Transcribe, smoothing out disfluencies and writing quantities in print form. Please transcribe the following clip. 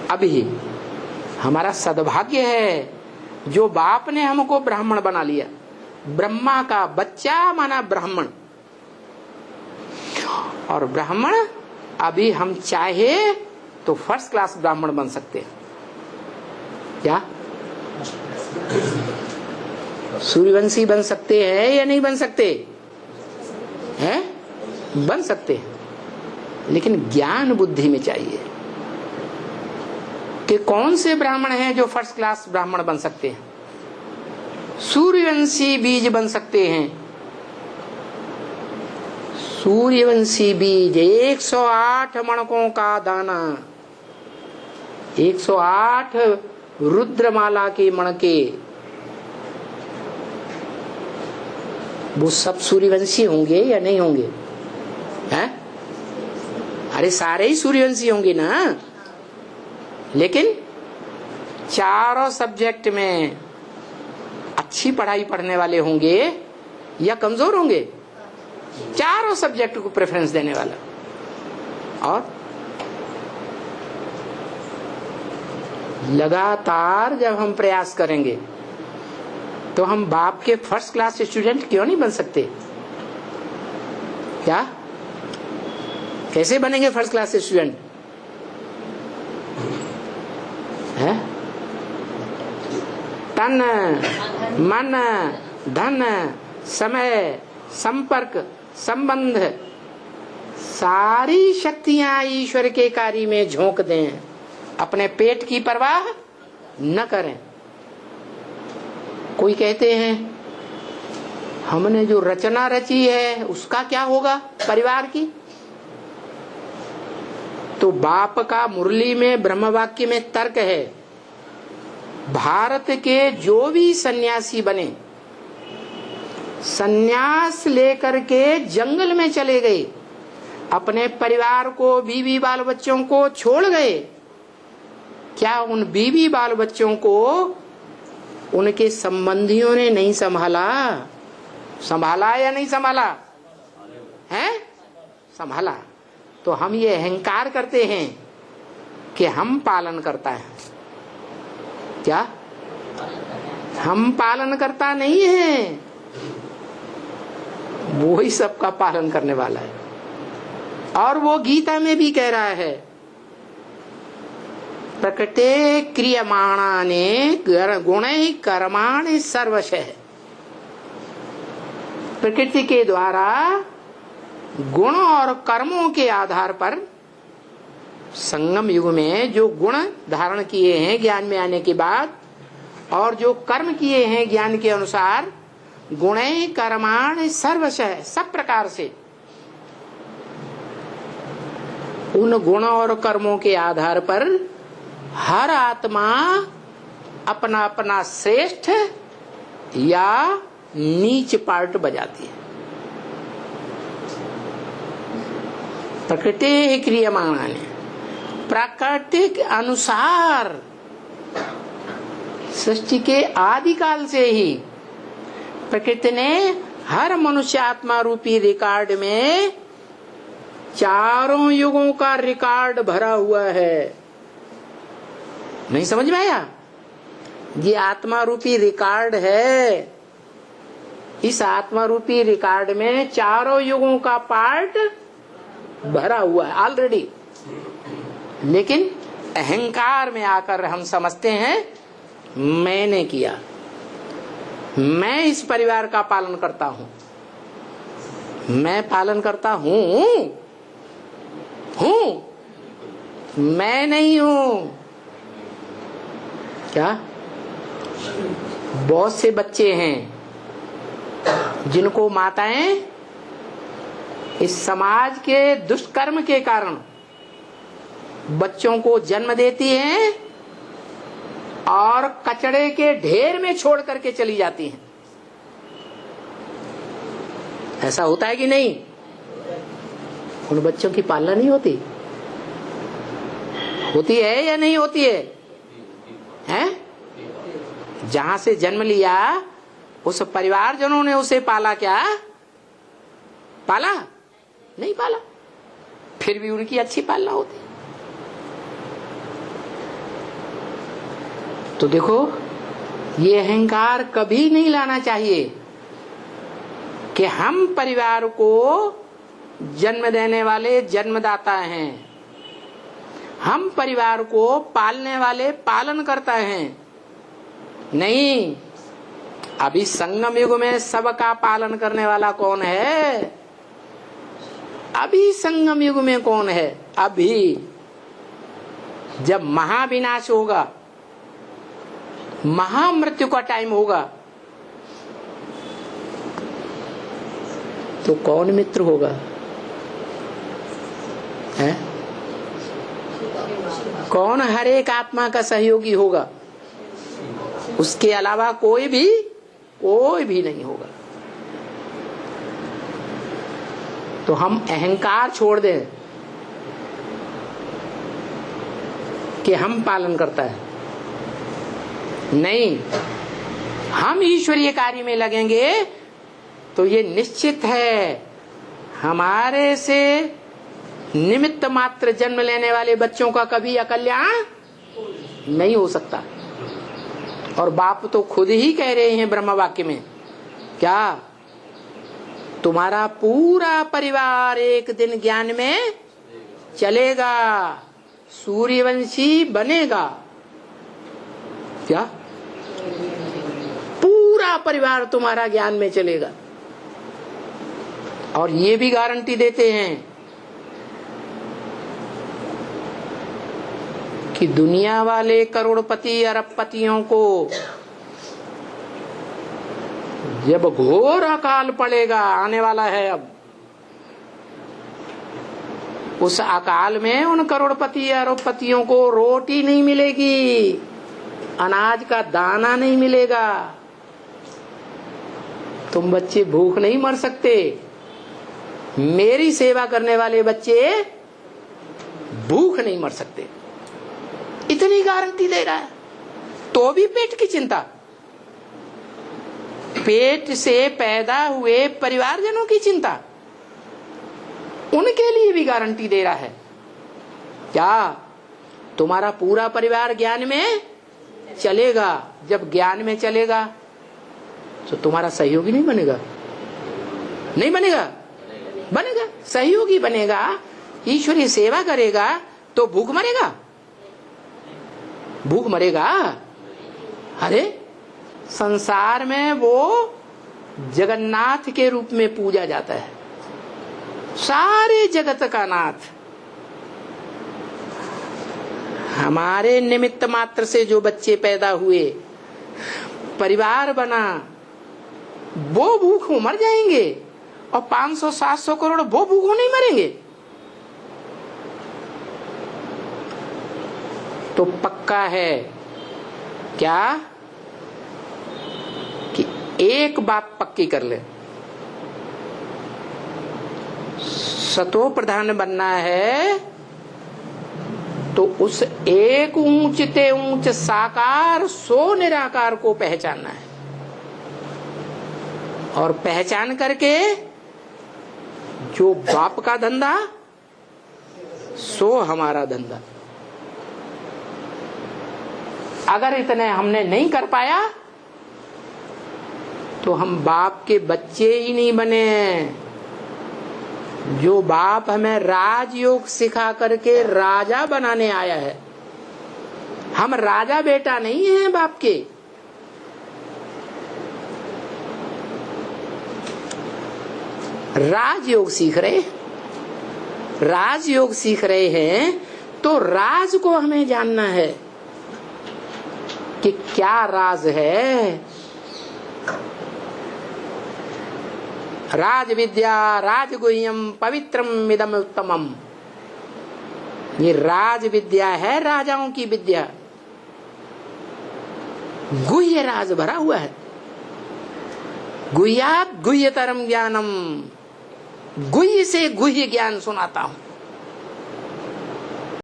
अभी हमारा सद्भाग्य है जो बाप ने हमको ब्राह्मण बना लिया। ब्रह्मा का बच्चा माना ब्राह्मण, और ब्राह्मण अभी हम चाहे तो फर्स्ट क्लास ब्राह्मण बन सकते हैं। क्या सूर्यवंशी बन सकते हैं या नहीं बन सकते हैं? बन सकते हैं, लेकिन ज्ञान बुद्धि में चाहिए कि कौन से ब्राह्मण हैं जो फर्स्ट क्लास ब्राह्मण बन सकते हैं। सूर्यवंशी बीज बन सकते हैं। सूर्यवंशी बीज 108 मणकों का दाना, 108 रुद्रमाला के मणके, वो सब सूर्यवंशी होंगे या नहीं होंगे? हैं? अरे सारे ही सूर्यवंशी होंगे ना, लेकिन चारों सब्जेक्ट में अच्छी पढ़ाई पढ़ने वाले होंगे या कमजोर होंगे? चारों सब्जेक्ट को प्रेफरेंस देने वाला। और लगातार जब हम प्रयास करेंगे तो हम बाप के फर्स्ट क्लास स्टूडेंट क्यों नहीं बन सकते? क्या कैसे बनेंगे फर्स्ट क्लास स्टूडेंट? है तन मन धन समय संपर्क संबंध सारी शक्तियां ईश्वर के कार्य में झोंक दें, अपने पेट की परवाह न करें। कोई कहते हैं हमने जो रचना रची है उसका क्या होगा परिवार की? तो बाप का मुरली में ब्रह्म वाक्य में तर्क है, भारत के जो भी सन्यासी बने, सन्यास लेकर के जंगल में चले गए, अपने परिवार को बीवी बाल बच्चों को छोड़ गए, क्या उन बीवी बाल बच्चों को उनके संबंधियों ने नहीं संभाला? संभाला या नहीं संभाला है? संभाला। तो हम ये अहंकार करते हैं कि हम पालन करता है। क्या हम पालन करता नहीं है, वो ही सबका पालन करने वाला है। और वो गीता में भी कह रहा है, प्रकृते क्रियमाणाने गुणै कर्माणि सर्वशः। प्रकृति के द्वारा गुण और कर्मों के आधार पर संगम युग में जो गुण धारण किए हैं ज्ञान में आने के बाद, और जो कर्म किए हैं ज्ञान के अनुसार, गुणै कर्माणि सर्वशः, सब प्रकार से उन गुण और कर्मों के आधार पर हर आत्मा अपना अपना श्रेष्ठ या नीच पार्ट बजाती है। प्रकृति क्रियमाणानि, प्राकृतिक अनुसार सृष्टि के आदिकाल से ही प्रकृति ने हर मनुष्य आत्मा रूपी रिकॉर्ड में चारों युगों का रिकॉर्ड भरा हुआ है। नहीं समझ में आया? ये आत्मा रूपी रिकॉर्ड है। इस आत्मा रूपी रिकॉर्ड में चारों युगों का पार्ट भरा हुआ है ऑलरेडी। लेकिन अहंकार में आकर हम समझते हैं मैंने किया, मैं इस परिवार का पालन करता हूं, मैं पालन करता हूं, मैं नहीं हूं। क्या बहुत से बच्चे हैं जिनको माताएं इस समाज के दुष्कर्म के कारण बच्चों को जन्म देती हैं और कचड़े के ढेर में छोड़ करके चली जाती हैं। ऐसा होता है कि नहीं? उन बच्चों की पालना नहीं होती? होती है या नहीं होती है? हैं? जहां से जन्म लिया उस परिवारजनों ने उसे पाला क्या? पाला नहीं पाला, फिर भी उनकी अच्छी पालना होती। तो देखो, ये अहंकार कभी नहीं लाना चाहिए कि हम परिवार को जन्म देने वाले जन्मदाता हैं, हम परिवार को पालने वाले पालन करता हैं। नहीं, अभी संगम युग में सबका पालन करने वाला कौन है? अभी संगम युग में कौन है? अभी जब महाविनाश होगा, महामृत्यु का टाइम होगा, तो कौन मित्र होगा? है? कौन हर एक आत्मा का सहयोगी होगा? उसके अलावा कोई भी नहीं होगा। तो हम अहंकार छोड़ दें कि हम पालन करता है, नहीं, हम ईश्वरीय कार्य में लगेंगे तो ये निश्चित है हमारे से निमित्त मात्र जन्म लेने वाले बच्चों का कभी अकल्याण नहीं हो सकता। और बाप तो खुद ही कह रहे हैं ब्रह्म वाक्य में, क्या? तुम्हारा पूरा परिवार एक दिन ज्ञान में चलेगा, सूर्यवंशी बनेगा। क्या? पूरा परिवार तुम्हारा ज्ञान में चलेगा। और ये भी गारंटी देते हैं कि दुनिया वाले करोड़पति अरबपतियों को जब घोर अकाल पड़ेगा, आने वाला है अब, उस अकाल में उन करोड़पति अरबपतियों को रोटी नहीं मिलेगी, अनाज का दाना नहीं मिलेगा। तुम बच्चे भूख नहीं मर सकते, मेरी सेवा करने वाले बच्चे भूख नहीं मर सकते। इतनी गारंटी दे रहा है। तो भी पेट की चिंता, पेट से पैदा हुए परिवारजनों की चिंता, उनके लिए भी गारंटी दे रहा है। क्या? तुम्हारा पूरा परिवार ज्ञान में चलेगा। जब ज्ञान में चलेगा तो तुम्हारा सहयोगी नहीं बनेगा? नहीं बनेगा? बनेगा, सहयोगी बनेगा, ईश्वरीय सेवा करेगा तो भूख मरेगा? भूख मरेगा? अरे संसार में वो जगन्नाथ के रूप में पूजा जाता है, सारे जगत का नाथ। हमारे निमित्त मात्र से जो बच्चे पैदा हुए, परिवार बना, वो भूखों मर जाएंगे और 500-700 करोड़ वो भूखों नहीं मरेंगे। तो पक्का है क्या कि एक बात पक्की कर ले, सतो प्रधान बनना है तो उस एक ऊंचते ऊंच साकार सो निराकार को पहचानना है, और पहचान करके जो बाप का धंधा सो हमारा धंधा। अगर इतने हमने नहीं कर पाया तो हम बाप के बच्चे ही नहीं बने। जो बाप हमें राजयोग सिखा करके राजा बनाने आया है, हम राजा बेटा नहीं हैं बाप के। राजयोग सीख रहे, राजयोग सीख रहे हैं तो राज को हमें जानना है कि क्या राज है। राज विद्या राजगुह्यम पवित्रम इदम उत्तमम, ये राज विद्या है, राजाओं की विद्या। गुह्य राज भरा हुआ है, गुह्यात गुह्यतरम ज्ञानम, गुह्य से गुह्य ज्ञान सुनाता हूं।